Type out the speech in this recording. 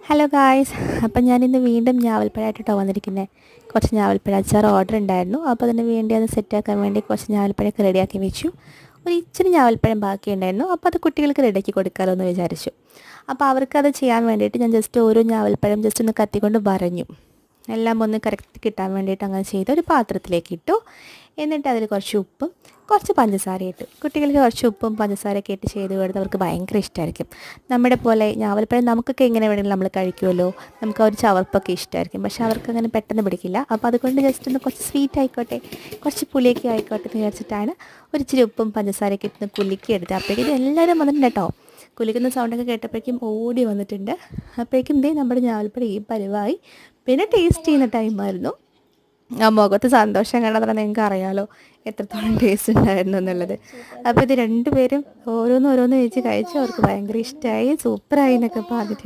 Hello guys, അപ്പം ഞാനിന്ന് വീണ്ടും ഞാവൽപ്പഴമായിട്ടോ വന്നിരിക്കുന്നത്. കുറച്ച് ഞാവൽപ്പഴ അച്ചാർ ഓർഡർ ഉണ്ടായിരുന്നു. അപ്പോൾ അതിന് വേണ്ടി അത് സെറ്റാക്കാൻ വേണ്ടി കുറച്ച് ഞാവൽപ്പഴമൊക്കെ റെഡിയാക്കി വെച്ചു. ഒരു ഇച്ചിരി ഞാവൽപ്പഴം ബാക്കിയുണ്ടായിരുന്നു. അപ്പോൾ അത് കുട്ടികൾക്ക് റെഡിയാക്കി കൊടുക്കാമല്ലോ എന്ന് വിചാരിച്ചു. അപ്പോൾ അവർക്കത് ചെയ്യാൻ വേണ്ടിയിട്ട് ഞാൻ ജസ്റ്റ് ഓരോ ഞാവൽപ്പഴം ജസ്റ്റ് ഒന്ന് കത്തിക്കൊണ്ട് വരഞ്ഞു. എല്ലാം ഒന്ന് കറക്റ്റ് കിട്ടാൻ വേണ്ടിയിട്ട് അങ്ങനെ ചെയ്ത് ഒരു പാത്രത്തിലേക്ക് ഇട്ടു. എന്നിട്ട് അതിൽ കുറച്ച് ഉപ്പും കുറച്ച് പഞ്ചസാര ഇട്ടു. കുട്ടികൾക്ക് കുറച്ച് ഉപ്പും പഞ്ചസാരയൊക്കെ ഇട്ട് ചെയ്ത് കൊടുത്ത് അവർക്ക് ഭയങ്കര ഇഷ്ടമായിരിക്കും. നമ്മുടെ പോലെ ഞാവൽപ്പഴം നമുക്കൊക്കെ എങ്ങനെ വേണമെങ്കിലും നമ്മൾ കഴിക്കുമല്ലോ, നമുക്ക് ആ ഒരു ചവർപ്പൊക്കെ ഇഷ്ടമായിരിക്കും. പക്ഷേ അവർക്കങ്ങനെ പെട്ടെന്ന് പിടിക്കില്ല. അപ്പോൾ അതുകൊണ്ട് ജസ്റ്റ് ഒന്ന് കുറച്ച് സ്വീറ്റ് ആയിക്കോട്ടെ, കുറച്ച് പുളിയൊക്കെ ആയിക്കോട്ടെ എന്ന് വിചാരിച്ചിട്ടാണ് ഒരു ഇച്ചിരി ഉപ്പും പഞ്ചസാരയൊക്കെ ഇട്ട് കുലുക്കി എടുത്തത്. അപ്പോഴേക്കും ഇത് എല്ലാവരും വന്നിട്ടുണ്ട് കേട്ടോ. കുലുക്കുന്ന സൗണ്ടൊക്കെ കേട്ടപ്പോഴേക്കും ഓടി വന്നിട്ടുണ്ട്. അപ്പോഴേക്കും നമ്മുടെ ഞാവൽപ്പഴം ഈ പരിവായി. പിന്നെ ടേസ്റ്റ് ചെയ്യുന്ന ടൈമായിരുന്നു. ആ മുഖത്ത് സന്തോഷം കണ്ടാൽ തന്നെ നിങ്ങൾക്ക് അറിയാമല്ലോ എത്രത്തോളം ടേസ്റ്റ് ഉണ്ടായിരുന്നു എന്നുള്ളത്. അപ്പോൾ ഇത് രണ്ടുപേരും ഓരോന്ന് വെച്ച് കഴിച്ച് അവർക്ക് ഭയങ്കര ഇഷ്ടമായി, സൂപ്പറായി എന്നൊക്കെ പറഞ്ഞിട്ടുണ്ട്.